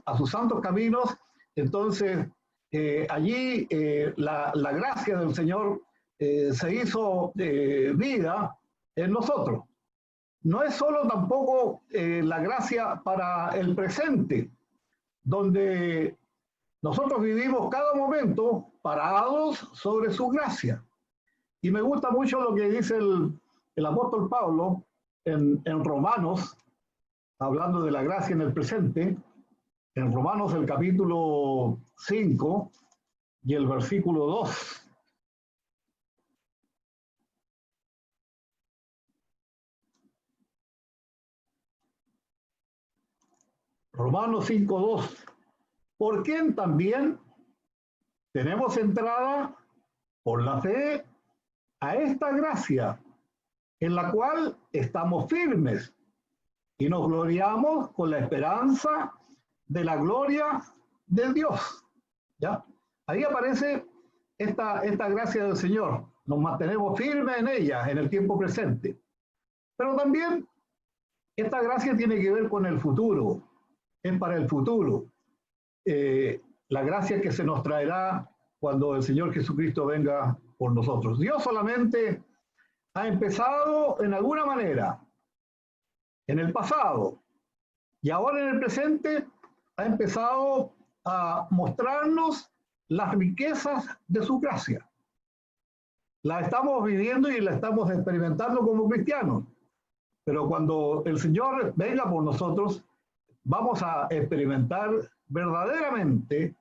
a sus santos caminos, entonces allí la gracia del Señor se hizo vida en nosotros. No es solo tampoco la gracia para el presente, donde nosotros vivimos cada momento parados sobre su gracia. Y me gusta mucho lo que dice el apóstol Pablo en Romanos, hablando de la gracia en el presente, en Romanos el capítulo 5 y el versículo 2. Romanos 5:2. ¿Por quién también tenemos entrada por la fe a esta gracia, en la cual estamos firmes y nos gloriamos con la esperanza de la gloria de Dios? ¿Ya? Ahí aparece esta gracia del Señor. Nos mantenemos firmes en ella, en el tiempo presente. Pero también esta gracia tiene que ver con el futuro. Es para el futuro. La gracia que se nos traerá cuando el Señor Jesucristo venga por nosotros. Dios solamente ha empezado en alguna manera, en el pasado, y ahora en el presente ha empezado a mostrarnos las riquezas de su gracia. La estamos viviendo y la estamos experimentando como cristianos, pero cuando el Señor venga por nosotros, vamos a experimentar verdaderamente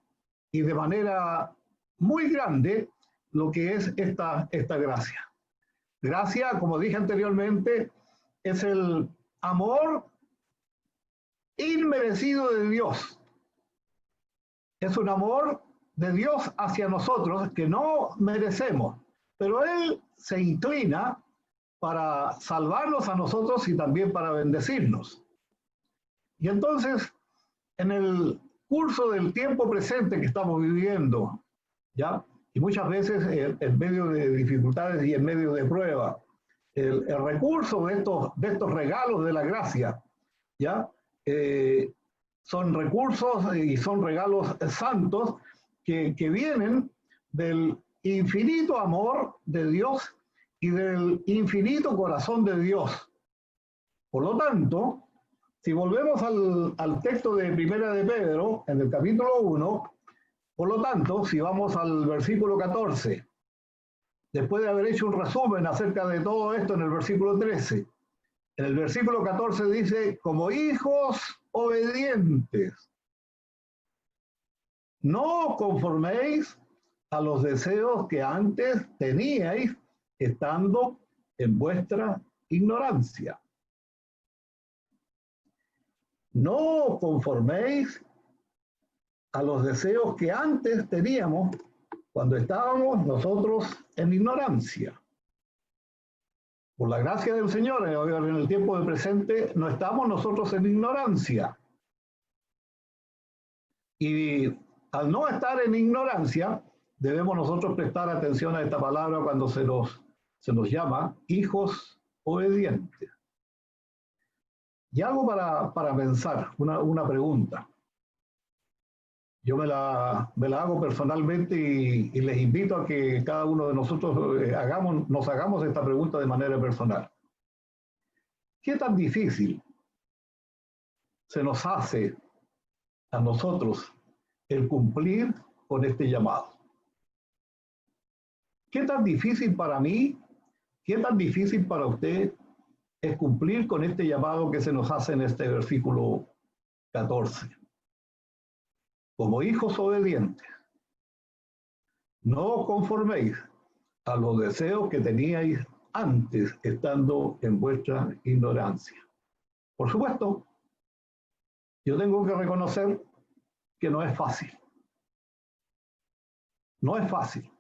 y de manera muy grande lo que es esta gracia. Gracia, como dije anteriormente, es el amor inmerecido de Dios. Es un amor de Dios hacia nosotros que no merecemos, pero Él se inclina para salvarnos a nosotros y también para bendecirnos. Y entonces, en el curso del tiempo presente que estamos viviendo, ¿ya? Y muchas veces en medio de dificultades y en medio de pruebas, el recurso de estos regalos de la gracia, ¿ya? Son recursos y son regalos santos que vienen del infinito amor de Dios y del infinito corazón de Dios. Por lo tanto, si volvemos al texto de Primera de Pedro, en el capítulo 1, por lo tanto, si vamos al versículo 14, después de haber hecho un resumen acerca de todo esto en el versículo 13, en el versículo 14 dice, como hijos obedientes, no os conforméis a los deseos que antes teníais estando en vuestra ignorancia. No os conforméis a los deseos que antes teníamos cuando estábamos nosotros en ignorancia. Por la gracia del Señor, en el tiempo del presente, no estamos nosotros en ignorancia. Y al no estar en ignorancia, debemos nosotros prestar atención a esta palabra cuando se nos llama hijos obedientes. Y algo para pensar, una pregunta. Yo me la hago personalmente y les invito a que cada uno de nosotros nos hagamos esta pregunta de manera personal. ¿Qué tan difícil se nos hace a nosotros el cumplir con este llamado? ¿Qué tan difícil para mí, qué tan difícil para usted es cumplir con este llamado que se nos hace en este versículo 14? Como hijos obedientes, no os conforméis a los deseos que teníais antes estando en vuestra ignorancia. Por supuesto, yo tengo que reconocer que no es fácil. No es fácil.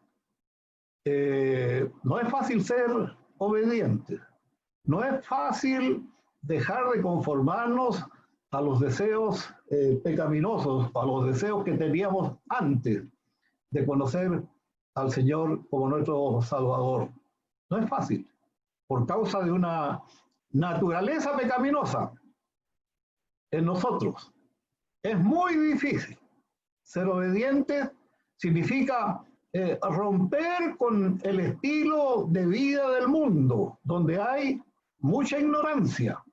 No es fácil ser obediente. No es fácil dejar de conformarnos a los deseos pecaminosos, a los deseos que teníamos antes de conocer al Señor como nuestro Salvador. No es fácil, por causa de una naturaleza pecaminosa en nosotros. Es muy difícil. Ser obediente significa romper con el estilo de vida del mundo, donde hay mucha ignorancia.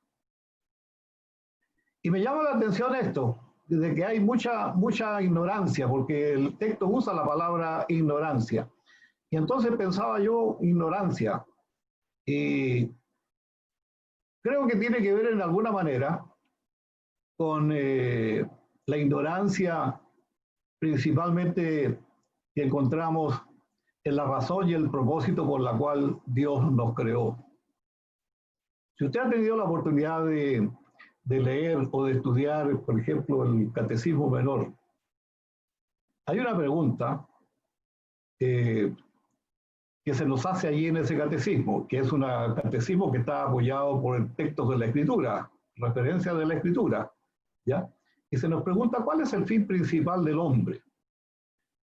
Y me llama la atención esto, de que hay mucha ignorancia, porque el texto usa la palabra ignorancia. Y entonces pensaba yo, ignorancia, y creo que tiene que ver en alguna manera con la ignorancia principalmente que encontramos en la razón y el propósito por la cual Dios nos creó. Si usted ha tenido la oportunidad de leer o de estudiar, por ejemplo, el Catecismo Menor, hay una pregunta que se nos hace allí en ese catecismo, que es un catecismo que está apoyado por textos de la Escritura, referencias de la Escritura, ¿ya? Y se nos pregunta cuál es el fin principal del hombre.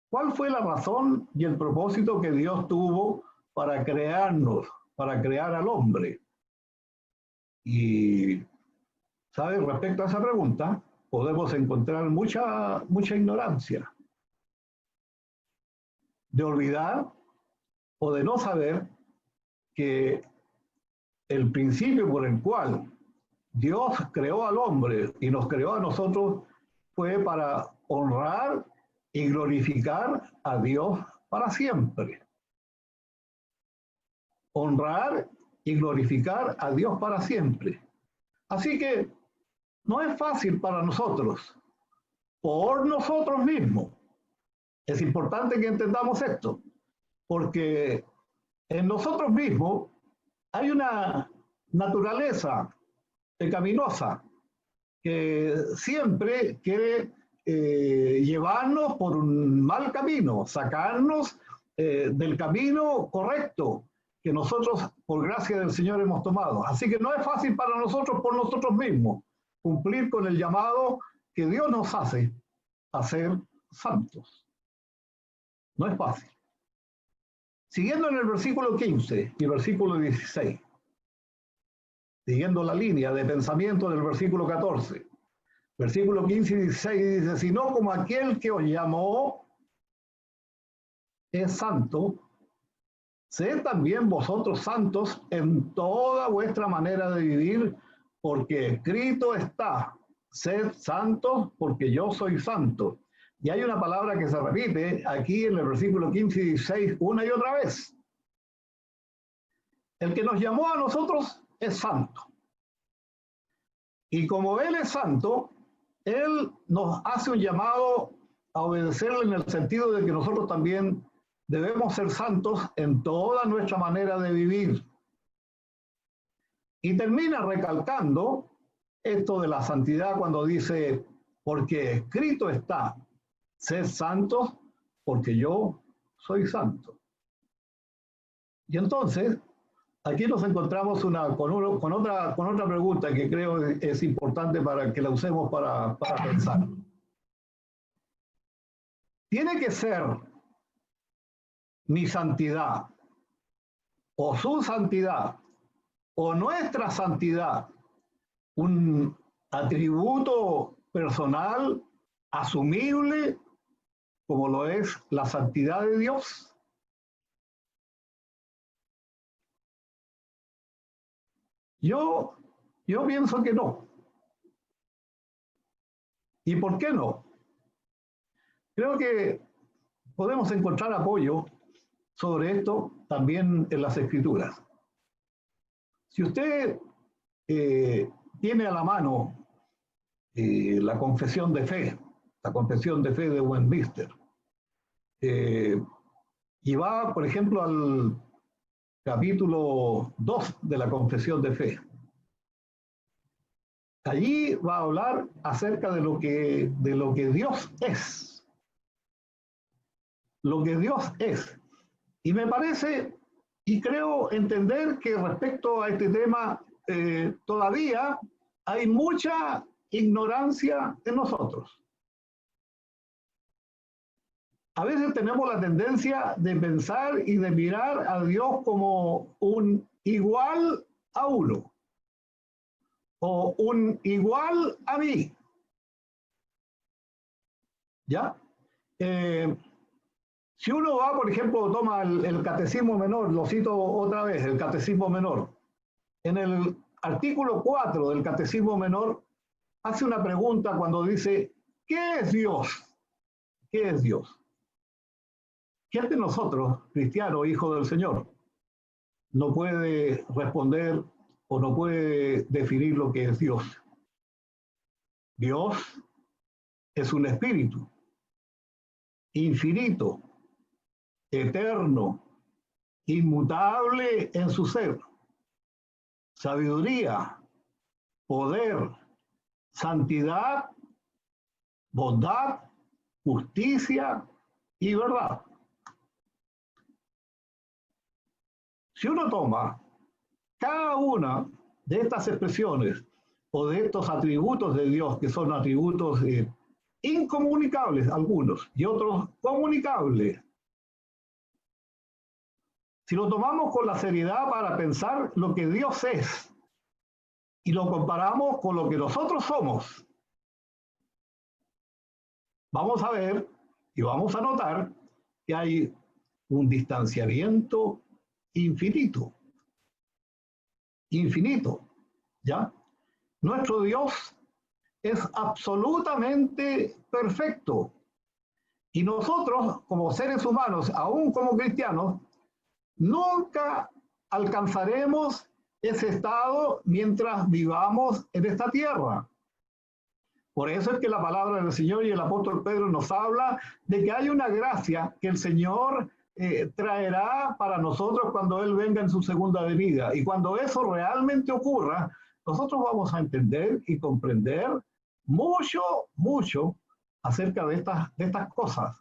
¿Cuál fue la razón y el propósito que Dios tuvo para crearnos, para crear al hombre? Y, ¿sabes? Respecto a esa pregunta, podemos encontrar mucha ignorancia, de olvidar o de no saber que el principio por el cual Dios creó al hombre y nos creó a nosotros fue para honrar y glorificar a Dios para siempre. Honrar y glorificar a Dios para siempre. Así que no es fácil para nosotros, por nosotros mismos. Es importante que entendamos esto, porque en nosotros mismos hay una naturaleza pecaminosa que siempre quiere llevarnos por un mal camino, sacarnos del camino correcto que nosotros, por gracia del Señor, hemos tomado. Así que no es fácil para nosotros, por nosotros mismos, cumplir con el llamado que Dios nos hace a ser santos. No es fácil. Siguiendo en el versículo 15 y versículo 16, siguiendo la línea de pensamiento del versículo 14, versículo 15 y 16 dice, sino como aquel que os llamó es santo, sed también vosotros santos en toda vuestra manera de vivir, porque escrito está, sed santos porque yo soy santo. Y hay una palabra que se repite aquí en el versículo 15 y 16 una y otra vez. El que nos llamó a nosotros es santo. Y como Él es santo, Él nos hace un llamado a obedecerle en el sentido de que nosotros también debemos ser santos en toda nuestra manera de vivir. Y termina recalcando esto de la santidad cuando dice, porque escrito está, sed santos porque yo soy santo. Y entonces, aquí nos encontramos con otra pregunta que creo es importante para que la usemos para pensar. ¿Tiene que ser mi santidad o su santidad o nuestra santidad un atributo personal asumible como lo es la santidad de Dios? Yo pienso que no. ¿Y por qué no? Creo que podemos encontrar apoyo sobre esto también en las Escrituras. Si usted tiene a la mano la confesión de fe de Westminster, y va, por ejemplo, al capítulo 2 de la confesión de fe. Allí va a hablar acerca de lo que Dios es. Lo que Dios es. Y me parece, y creo entender que respecto a este tema todavía hay mucha ignorancia en nosotros. A veces tenemos la tendencia de pensar y de mirar a Dios como un igual a uno o un igual a mí. ¿Ya? Si uno va, por ejemplo, toma el Catecismo Menor, lo cito otra vez, el Catecismo Menor, en el artículo 4 del Catecismo Menor, hace una pregunta cuando dice, ¿qué es Dios? ¿Qué es Dios? ¿Quién de nosotros, cristiano, hijo del Señor, no puede responder o no puede definir lo que es Dios? Dios es un espíritu infinito, eterno, inmutable en su ser, sabiduría, poder, santidad, bondad, justicia y verdad. Si uno toma cada una de estas expresiones o de estos atributos de Dios, que son atributos incomunicables algunos y otros comunicables, si lo tomamos con la seriedad para pensar lo que Dios es y lo comparamos con lo que nosotros somos, vamos a ver y vamos a notar que hay un distanciamiento infinito, infinito, ¿ya? Nuestro Dios es absolutamente perfecto y nosotros, como seres humanos, aún como cristianos, nunca alcanzaremos ese estado mientras vivamos en esta tierra. Por eso es que la palabra del Señor y el apóstol Pedro nos habla de que hay una gracia que el Señor traerá para nosotros cuando Él venga en su segunda venida. Y cuando eso realmente ocurra, nosotros vamos a entender y comprender mucho, mucho acerca de estas cosas.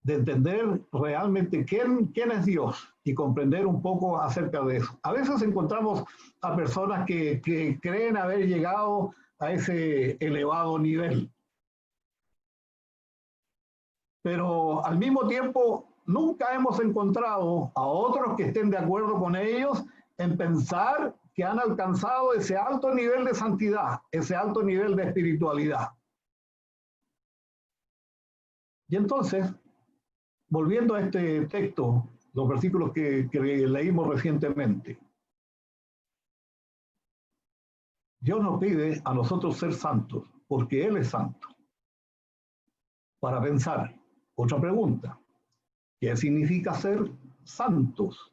De entender realmente quién es Dios y comprender un poco acerca de eso. A veces encontramos a personas que creen haber llegado a ese elevado nivel, pero al mismo tiempo nunca hemos encontrado a otros que estén de acuerdo con ellos en pensar que han alcanzado ese alto nivel de santidad, ese alto nivel de espiritualidad. Y entonces, volviendo a este texto, los versículos que leímos recientemente, Dios nos pide a nosotros ser santos, porque Él es santo. Para pensar, otra pregunta, ¿qué significa ser santos?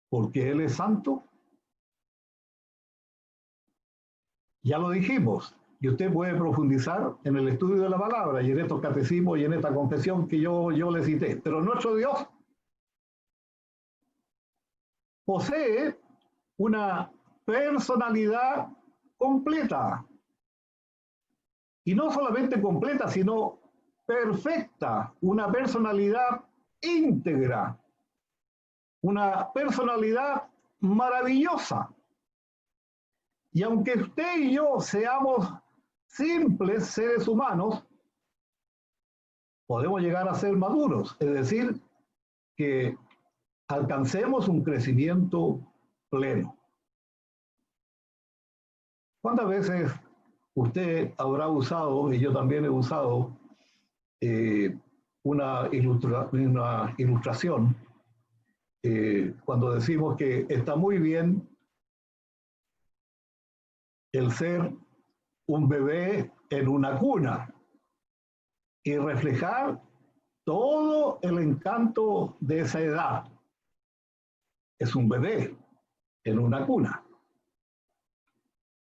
¿Porque Él es santo? Ya lo dijimos, y usted puede profundizar en el estudio de la palabra y en estos catecismos y en esta confesión que yo le cité. Pero nuestro Dios posee una personalidad completa. Y no solamente completa, sino perfecta, una personalidad íntegra, una personalidad maravillosa. Y aunque usted y yo seamos simples seres humanos, podemos llegar a ser maduros, es decir, que alcancemos un crecimiento pleno. ¿Cuántas veces usted habrá usado, y yo también he usado, una ilustración cuando decimos que está muy bien el ser un bebé en una cuna y reflejar todo el encanto de esa edad? Es un bebé en una cuna.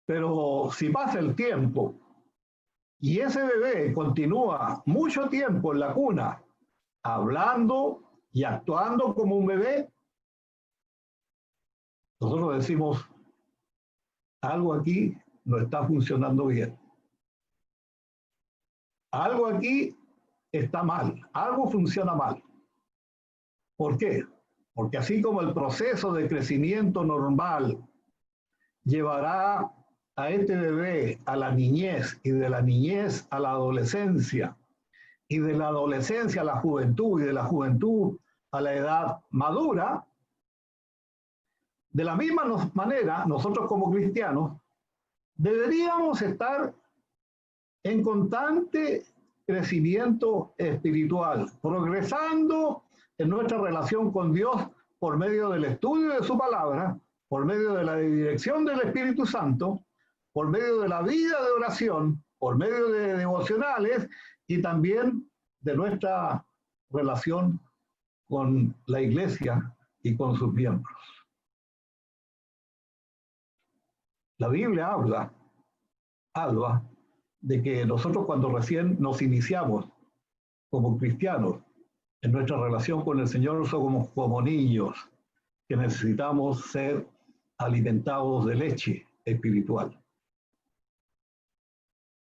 Pero si pasa el tiempo y ese bebé continúa mucho tiempo en la cuna, hablando y actuando como un bebé, nosotros decimos, algo aquí no está funcionando bien. Algo aquí está mal, algo funciona mal. ¿Por qué? Porque así como el proceso de crecimiento normal llevará a este bebé a la niñez y de la niñez a la adolescencia y de la adolescencia a la juventud y de la juventud a la edad madura, de la misma manera nosotros como cristianos deberíamos estar en constante crecimiento espiritual, progresando en nuestra relación con Dios por medio del estudio de su palabra, por medio de la dirección del Espíritu Santo, por medio de la vida de oración, por medio de devocionales y también de nuestra relación con la iglesia y con sus miembros. La Biblia habla de que nosotros cuando recién nos iniciamos como cristianos en nuestra relación con el Señor somos como niños que necesitamos ser alimentados de leche espiritual.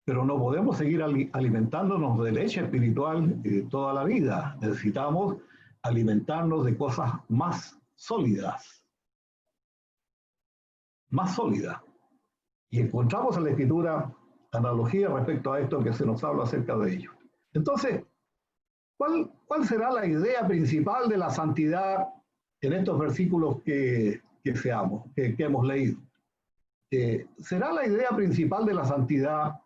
Pero no podemos seguir alimentándonos de leche espiritual toda la vida. Necesitamos alimentarnos de cosas más sólidas. Más sólidas. Y encontramos en la Escritura analogía respecto a esto que se nos habla acerca de ello. Entonces, ¿cuál será la idea principal de la santidad en estos versículos que hemos leído? ¿Será la idea principal de la santidad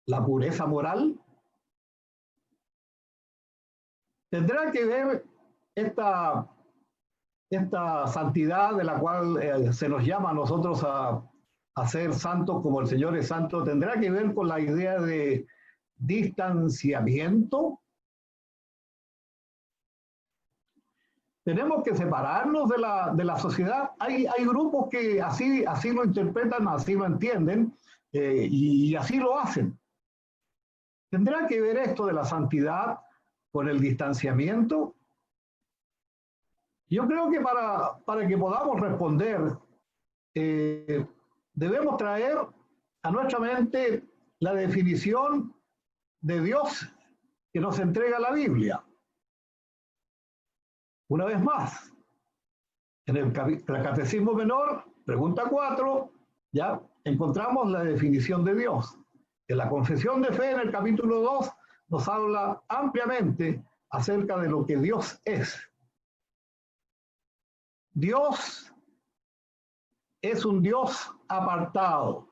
la pureza moral? ¿Tendrá que ver esta santidad de la cual se nos llama a nosotros a ser santos como el Señor es santo, tendrá que ver con la idea de distanciamiento? Tenemos que separarnos de la sociedad. Hay grupos que así lo interpretan, así lo entienden y así lo hacen. ¿Tendrá que ver esto de la santidad con el distanciamiento? Yo creo que para que podamos responder, debemos traer a nuestra mente la definición de Dios que nos entrega la Biblia. Una vez más, en el Catecismo Menor, pregunta 4, ya encontramos la definición de Dios. En la Confesión de Fe, en el capítulo 2, nos habla ampliamente acerca de lo que Dios es. Dios es un Dios apartado.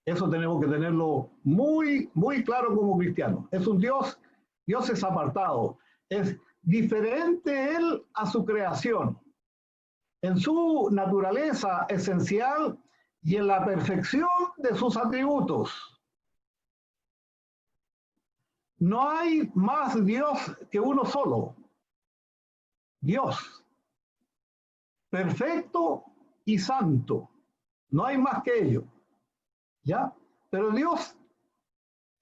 Eso tenemos que tenerlo muy, muy claro como cristianos. Es un Dios es apartado. Es diferente Él a su creación, en su naturaleza esencial y en la perfección de sus atributos. No hay más Dios que uno solo. Dios. Perfecto y santo. No hay más que ello. ¿Ya? Pero Dios,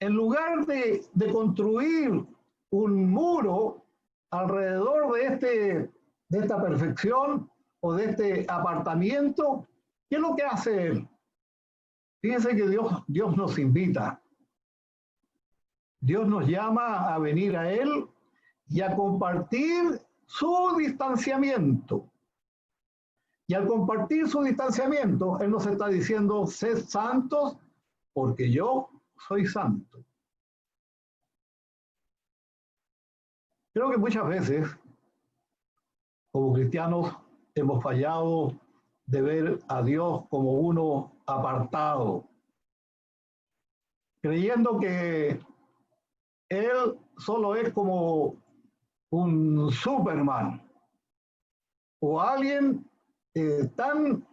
en lugar de construir un muro alrededor de esta perfección o de este apartamiento, ¿qué es lo que hace Él? Fíjense que Dios nos invita. Dios nos llama a venir a Él y a compartir su distanciamiento. Y al compartir su distanciamiento, Él nos está diciendo, sed santos porque yo soy santo. Creo que muchas veces, como cristianos, hemos fallado de ver a Dios como uno apartado, creyendo que Él solo es como un Superman o alguien tan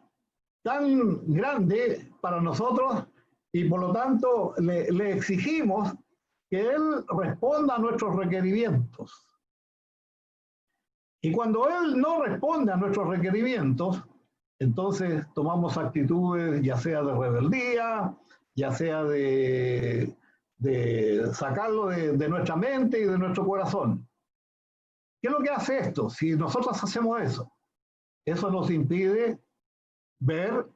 grande para nosotros y por lo tanto le exigimos que Él responda a nuestros requerimientos. Y cuando Él no responde a nuestros requerimientos, entonces tomamos actitudes ya sea de rebeldía, ya sea de sacarlo de nuestra mente y de nuestro corazón. ¿Qué es lo que hace esto? Si nosotros hacemos eso nos impide ver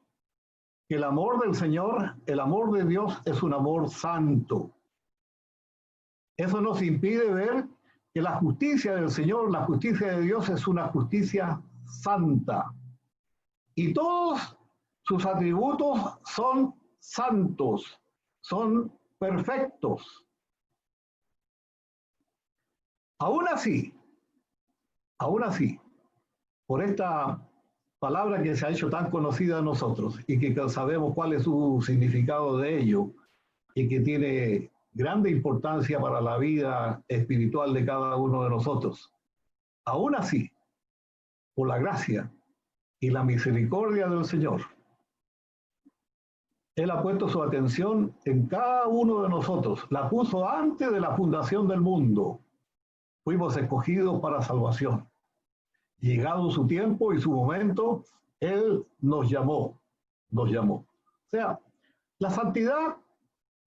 que el amor del Señor, el amor de Dios es un amor santo. Eso nos impide ver que la justicia del Señor, la justicia de Dios es una justicia santa. Y todos sus atributos son santos, son perfectos. Aún así, por esta palabra que se ha hecho tan conocida a nosotros y que sabemos cuál es su significado de ello, y que tiene grande importancia para la vida espiritual de cada uno de nosotros. Aún así, por la gracia y la misericordia del Señor, Él ha puesto su atención en cada uno de nosotros. La puso antes de la fundación del mundo. Fuimos escogidos para salvación. Llegado su tiempo y su momento, Él nos llamó. O sea, la santidad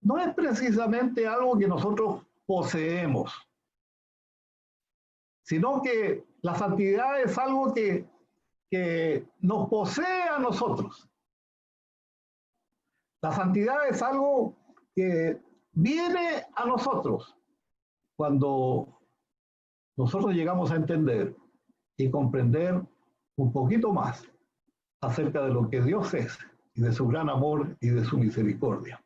no es precisamente algo que nosotros poseemos, sino que la santidad es algo que nos posee a nosotros. La santidad es algo que viene a nosotros cuando nosotros llegamos a entender y comprender un poquito más acerca de lo que Dios es y de su gran amor y de su misericordia.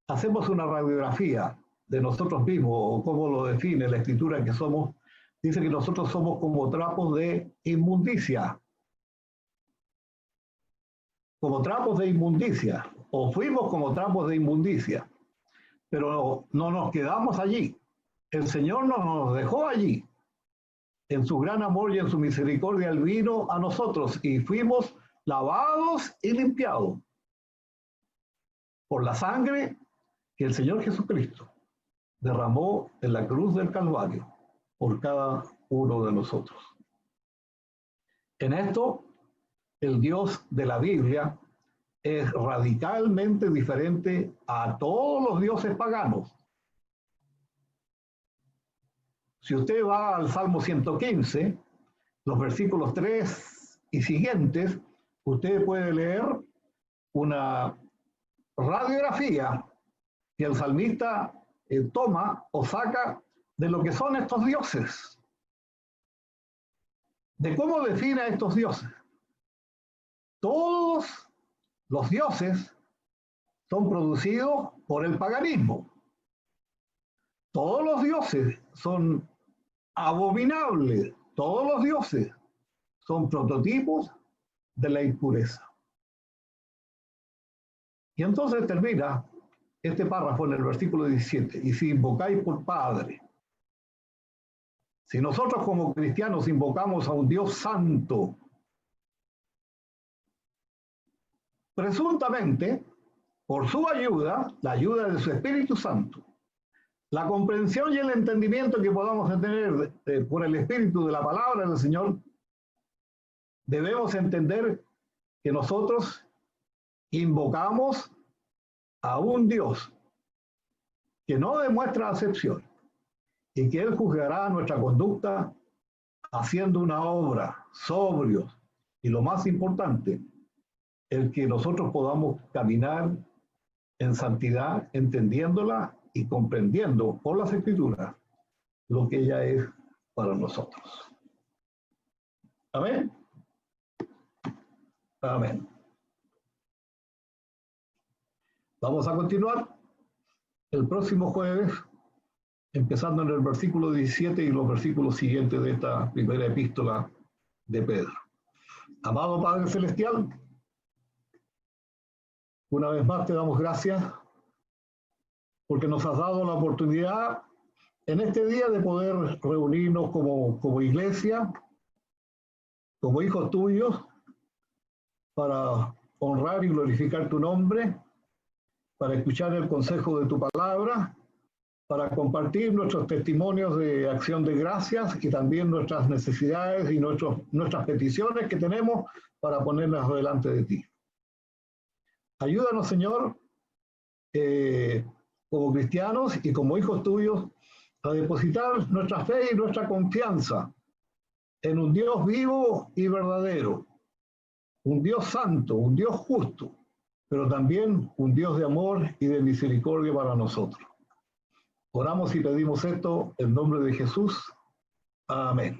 Hacemos una radiografía de nosotros mismos, o como lo define la Escritura que somos, dice que nosotros somos como trapos de inmundicia. Como trapos de inmundicia, o fuimos como trapos de inmundicia, pero no nos quedamos allí. El Señor no nos dejó allí. En su gran amor y en su misericordia Él vino a nosotros y fuimos lavados y limpiados por la sangre que el Señor Jesucristo derramó en la cruz del Calvario por cada uno de nosotros. En esto, el Dios de la Biblia es radicalmente diferente a todos los dioses paganos. Si usted va al Salmo 115, los versículos 3 y siguientes, usted puede leer una radiografía que el salmista toma o saca de lo que son estos dioses, de cómo define a estos dioses. Todos los dioses son producidos por el paganismo. Todos los dioses son abominables. Todos los dioses son prototipos de la impureza. Y entonces termina este párrafo en el versículo 17. Y si invocáis por Padre, si nosotros como cristianos invocamos a un Dios santo, presuntamente, por su ayuda, la ayuda de su Espíritu Santo, la comprensión y el entendimiento que podamos tener por el Espíritu de la palabra del Señor, debemos entender que nosotros invocamos a un Dios que no demuestra acepción y que Él juzgará nuestra conducta haciendo una obra sobrios y lo más importante, el que nosotros podamos caminar en santidad, entendiéndola y comprendiendo por las Escrituras lo que ella es para nosotros. Amén. Amén. Vamos a continuar el próximo jueves, empezando en el versículo 17 y los versículos siguientes de esta primera epístola de Pedro. Amado Padre Celestial, una vez más te damos gracias porque nos has dado la oportunidad en este día de poder reunirnos como iglesia, como hijos tuyos, para honrar y glorificar tu nombre, para escuchar el consejo de tu palabra, para compartir nuestros testimonios de acción de gracias y también nuestras necesidades y nuestras peticiones que tenemos para ponerlas delante de ti. Ayúdanos, Señor, como cristianos y como hijos tuyos, a depositar nuestra fe y nuestra confianza en un Dios vivo y verdadero, un Dios santo, un Dios justo, pero también un Dios de amor y de misericordia para nosotros. Oramos y pedimos esto en nombre de Jesús. Amén.